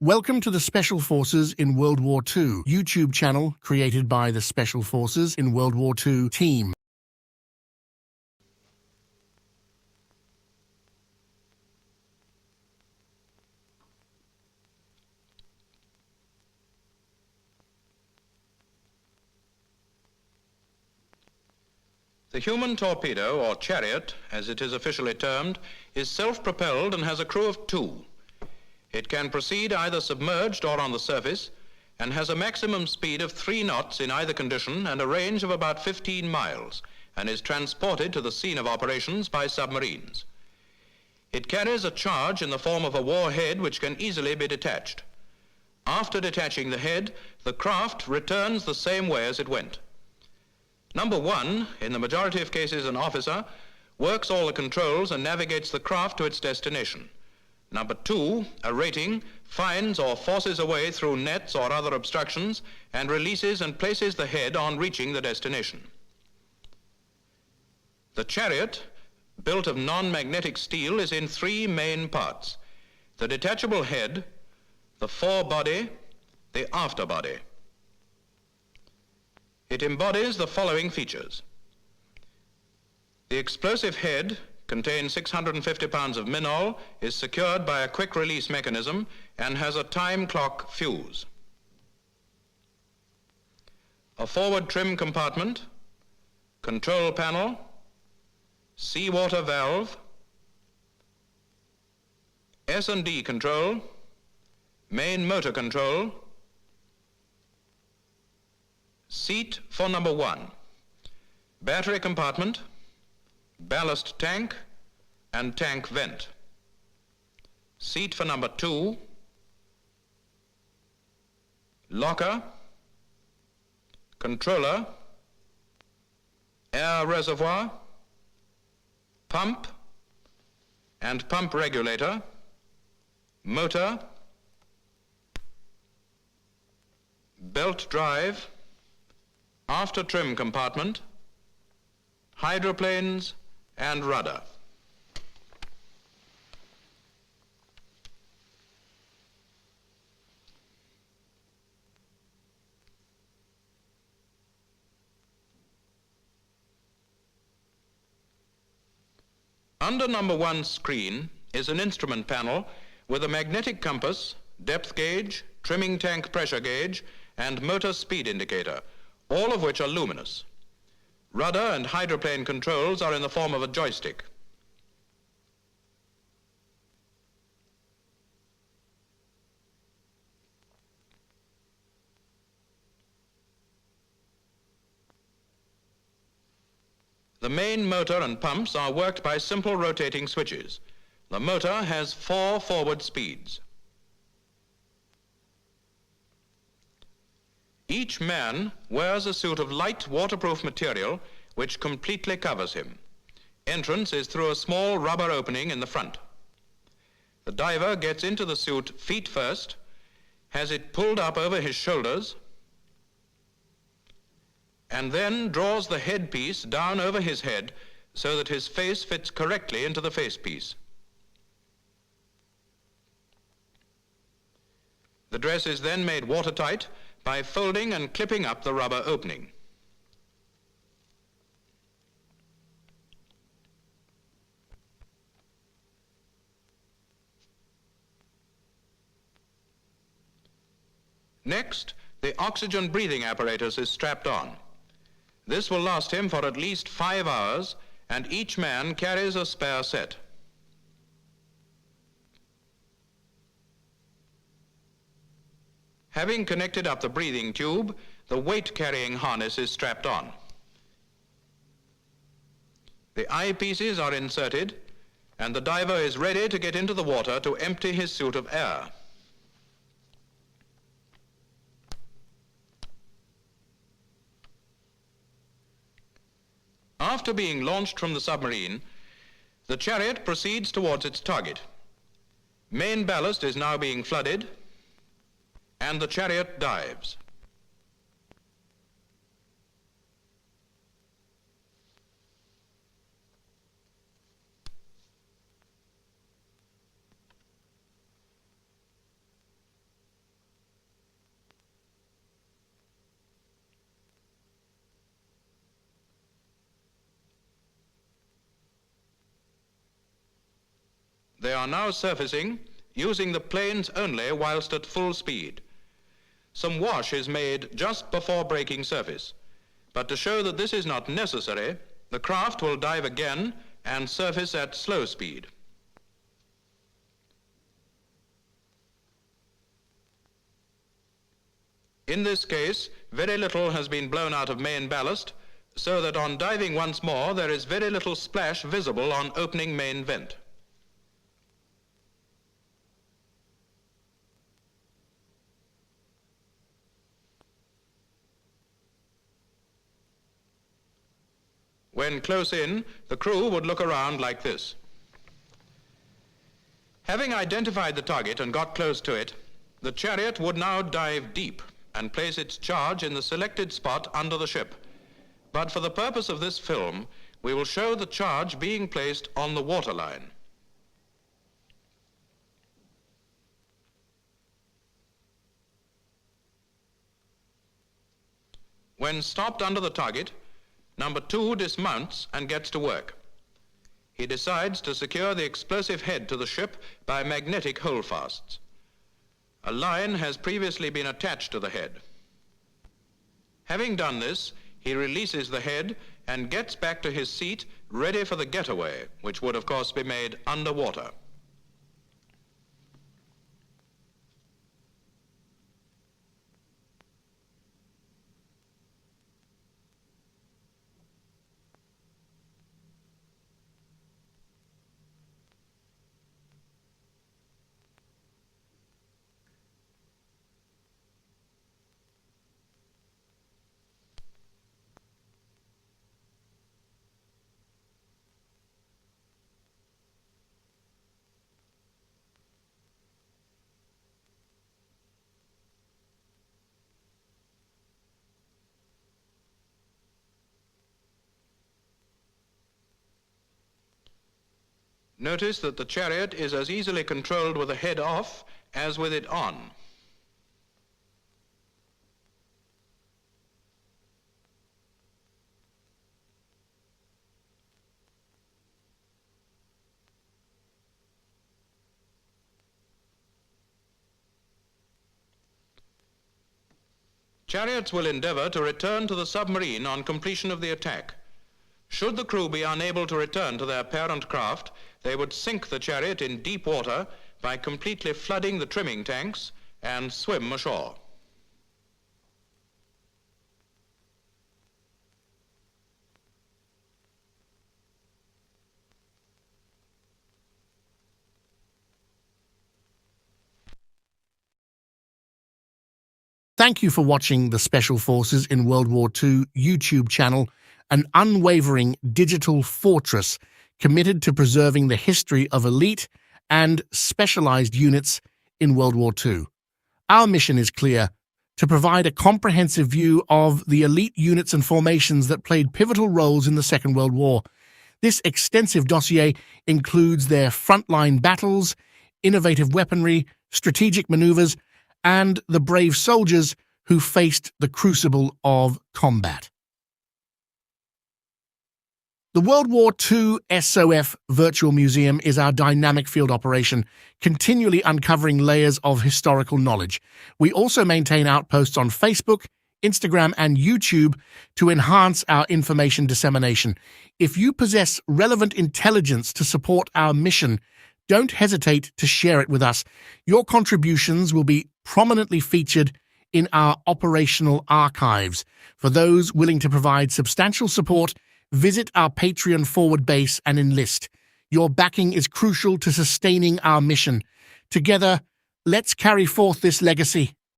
Welcome to the Special Forces in World War II YouTube channel created by the Special Forces in World War II team. The Human Torpedo, or Chariot, as it is officially termed, is self-propelled and has a crew of 2. It can proceed either submerged or on the surface and has a maximum speed of 3 knots in either condition and a range of about 15 miles and is transported to the scene of operations by submarines. It carries a charge in the form of a warhead which can easily be detached. After detaching the head, the craft returns the same way as it went. Number 1, in the majority of cases an officer, works all the controls and navigates the craft to its destination. Number 2, a rating, finds or forces a way through nets or other obstructions and releases and places the head on reaching the destination. The Chariot, built of non-magnetic steel, is in 3 main parts: the detachable head, the forebody, the afterbody. It embodies the following features. The explosive head contains 650 pounds of minol, is secured by a quick release mechanism, and has a time clock fuse. A forward trim compartment, control panel, seawater valve, S&D control, main motor control, seat for number 1, battery compartment, ballast tank, and tank vent. Seat for number 2, locker, controller, air reservoir, pump and pump regulator, motor, belt drive, after trim compartment, hydroplanes, and rudder. Under number 1's screen is an instrument panel with a magnetic compass, depth gauge, trimming tank pressure gauge, and motor speed indicator, all of which are luminous. Rudder and hydroplane controls are in the form of a joystick. The main motor and pumps are worked by simple rotating switches. The motor has 4 forward speeds. Each man wears a suit of light waterproof material which completely covers him. Entrance is through a small rubber opening in the front. The diver gets into the suit feet first, has it pulled up over his shoulders, and then draws the headpiece down over his head so that his face fits correctly into the facepiece. The dress is then made watertight by folding and clipping up the rubber opening. Next, the oxygen breathing apparatus is strapped on. This will last him for at least 5 hours, and each man carries a spare set. Having connected up the breathing tube, the weight-carrying harness is strapped on. The eyepieces are inserted, and the diver is ready to get into the water to empty his suit of air. After being launched from the submarine, the Chariot proceeds towards its target. Main ballast is now being flooded, and the Chariot dives. They are now surfacing, using the planes only whilst at full speed. Some wash is made just before breaking surface, but to show that this is not necessary, the craft will dive again and surface at slow speed. In this case, very little has been blown out of main ballast, so that on diving once more, there is very little splash visible on opening main vent. When close in, the crew would look around like this. Having identified the target and got close to it, the Chariot would now dive deep and place its charge in the selected spot under the ship. But for the purpose of this film, we will show the charge being placed on the waterline. When stopped under the target, number 2 dismounts and gets to work. He decides to secure the explosive head to the ship by magnetic holdfasts. A line has previously been attached to the head. Having done this, he releases the head and gets back to his seat, ready for the getaway, which would of course be made underwater. Notice that the Chariot is as easily controlled with the head off as with it on. Chariots will endeavor to return to the submarine on completion of the attack. Should the crew be unable to return to their parent craft, they would sink the Chariot in deep water by completely flooding the trimming tanks and swim ashore. Thank you for watching the Special Forces in World War II YouTube channel, an unwavering digital fortress committed to preserving the history of elite and specialized units in World War II. Our mission is clear: to provide a comprehensive view of the elite units and formations that played pivotal roles in the Second World War. This extensive dossier includes their frontline battles, innovative weaponry, strategic maneuvers, and the brave soldiers who faced the crucible of combat. The World War II SOF Virtual Museum is our dynamic field operation, continually uncovering layers of historical knowledge. We also maintain outposts on Facebook, Instagram, and YouTube to enhance our information dissemination. If you possess relevant intelligence to support our mission, don't hesitate to share it with us. Your contributions will be prominently featured in our operational archives. For those willing to provide substantial support, visit our Patreon forward base and enlist. Your backing is crucial to sustaining our mission. Together, let's carry forth this legacy.